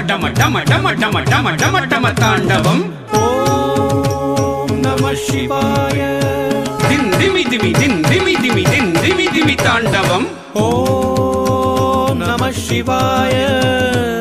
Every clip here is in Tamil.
டம டம டம டம டம டம டம தாண்டவம். ஓம் நம சிவாய. தின் திமி திமி தின் திமி திமி தின் திமி திமி தாண்டவம். ஓம் நம சிவாய.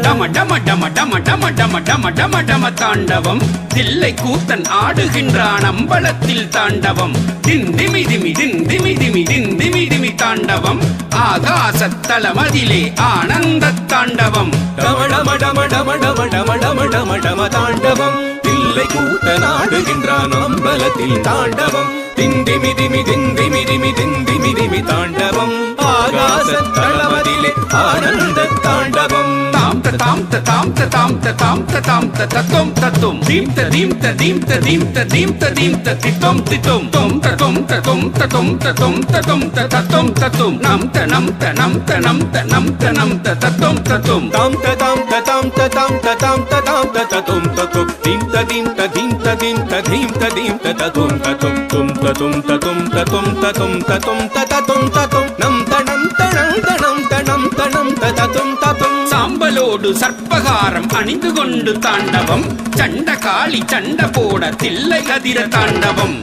டம டம டம டம டம டம டம டம டம தாண்டவம். தில்லை கூத்தன் ஆடுகின்றான் அம்பலத்தில் தாண்டவம். தின் திமி திமி தின் திமி திமி தின் திமி திமி தாண்டவம். ஆகாசத்தலமதிலே ஆனந்த தாண்டவம். டம டம டம டம டம டம டம டம டம தாண்டவம். தில்லை கூத்தன் ஆடுகின்றான் அம்பலத்தில் தாண்டவம். தின் திமி திமி தின் திமி திமி தின் திமி திமி தாண்டவம். ஆகாசத்தலமதிலே ஆனந்த தாண்டவம். தாம் தாம் தாம் தாம் தாம் தாம் தத்தும் தத்தும் தீம் தீம் தீம் தீம் தீம் தீம் தித்தும் தித்தும் தொம் தத்தும் தத்தும் தத்தும் தத்தும் தத்தும் தத்தும் தத்தும் நம் தனம் தனம் தனம் தனம் தனம் தத்தும் தத்தும் தாம் தாம் தாம் தாம் தாம் தாம் தத்தும் தத்தும் தீம் தீம் தீம் தீம் தீம் தீம் தத்தும் தத்தும் தும் தத்தும் தத்தும் தத்தும் தத்தும் தத்தும் தத்தும் தத்தும் நம் தனம் தனம் தனம் தனம் தனம் தத்தும் தத்தும். சாம்பலோடு சர்ப்பகாரம் அணிந்து கொண்டு தாண்டவம். சண்ட காளி சண்ட போட தில்லை அதிர தாண்டவம்.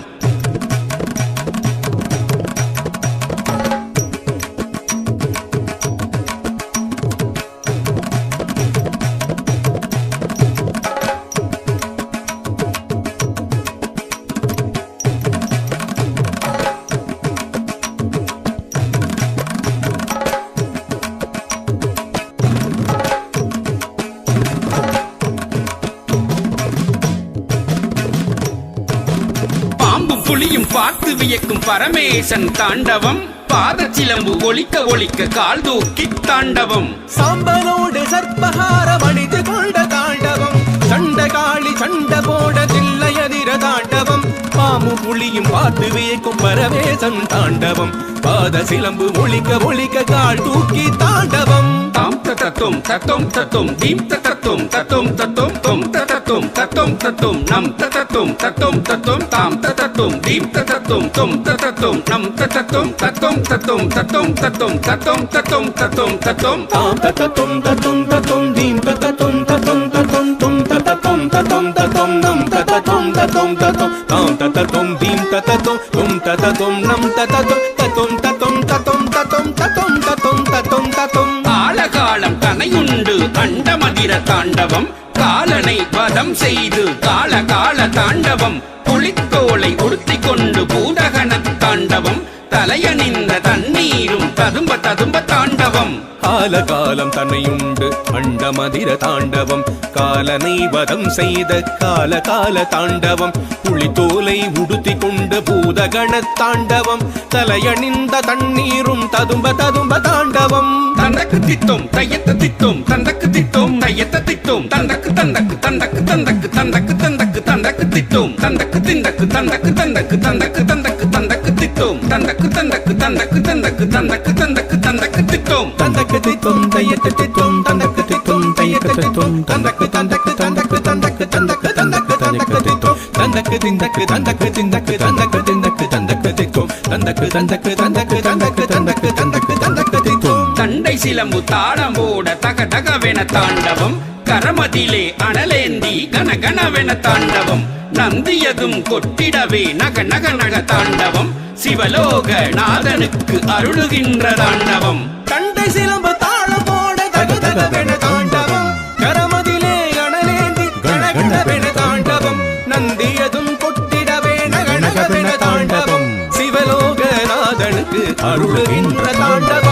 புலியும் பார்த்து வியக்கும் பரமேசன் தாண்டவம். பாதச்சிலம்பு ஒலிக்க ஒலிக்க கால் தூக்கி தாண்டவம். சாம்பலோடு சர்ப்பகாரம் அணிந்து கொண்ட தாண்டவம். சண்ட காளி சண்ட போட தில்லை அதிர தாண்டவம். பாம்பு புலியும் பார்த்து வியக்கும் பரமேசன் தாண்டவம். பாத சிலம்பு ஒலிக்க ஒலிக்க கால் தூக்கி தாண்டவம். தாம் தத்தும் தத்தும் தத்தும் தீம் தத்தும் தத்தும் தத்தும் தொம் தத்தும் தத்தும் தத்தும் நம் தத்தும் தத்தும் தத்தும் தாம் தத்தும் தீம் தத்தும் தொம் தத்தும் நம் தத்தும் தத்தும் தத்தும் தத்தும் தத்தும் தத்தும் தத்தும் தத்தும் தத்தும் தாம் தத்தும் தத்தும் தத்தும் தீம் தத்தும் தத்தும் தத்தும் தொம் தத்தும் தத்தும் தத்தும் நம் தத்தும் தத்தும் தத்தும் தாம் தத்தும் தீம் தத்தும் தொம் தத்தும் நம் தத்தும் தத்தும் தத்தும் தத்தும் தத்தும் தத்தும் தத்தும் தத்தும் தத்தும். காலகாலம் தனையுண்டு அண்டமதிர தாண்டவம். காலனை வதம் செய்து கால கால தாண்டவம். புலித்தோலை உடுத்திக் கொண்டு பூதகன தாண்டவம். தலையணிந்த தண்ணீரும் ததும்ப ததும்ப தாண்டவம். காலகாலம் தன்னையுண்டு அண்டமதிர தாண்டவம். காலனை வதம் செய்த கால கால தாண்டவம். புலித்தோலை உடுத்திக் கொண்டு பூதகண தாண்டவம். தலையணிந்த தண்ணீரும் ததும்ப ததும்ப தாண்டவம். தந்தக்கு தித்தும் தையத்த தித்தும் தந்தக்கு தித்தும் தையத்த தித்தும் தந்தக்கு தந்தக்கு தந்தக்கு தந்தக்கு தந்தக்கு தந்தக்கு தந்தக்கு தித்தும் தந்தக்கு திந்தக்கு தந்தக்கு தந்தக்கு தந்தக்கு தந்தக்கு தந்தக்கு தித்தும் தந்தக்கு தந்தக்கு தந்தக்கு தந்தக்கு தந்தக்கு தந்தக்கு தந்தக்கு தித்தும் தந்தக்கு தித்தும் தையத்த தித்தும் தந்தக்கு தித்தும் தையத்த தித்தும் தந்தக்கு தந்தக்கு தந்தக்கு தந்தக்கு தந்தக்கு தந்தக்கு தந்தக்கு தித்தும் தந்தக்கு திந்தக்கு தந்தக்கு திந்தக்கு தந்தக்கு திந்தக்கு தந்தக்கு தித்தும் தந்தக்கு தந்தக்கு தந்தக்கு தந்தக்கு தந்தக்கு தந்தக்கு தந்தக்கு தித்தும். தண்டை சிலம்பு தாளமோட தக தகவென தாண்டவம். கரமதிலே அனலேந்தி கனகனவென தாண்டவம். நந்தியதும் கொட்டிடவே நக நக நக தாண்டவம். சிவலோக நாதனுக்கு அருளுகின்ற தாண்டவம். தண்டை சிலம்பு தாளமோட தக தகவென தாண்டவம். கரமதிலே அனலேந்தி கனகனவென தாண்டவம். நந்தியதும் கொட்டிடவே நக நகவென தாண்டவம். சிவலோக நாதனுக்கு அருளுகின்ற தாண்டவம்.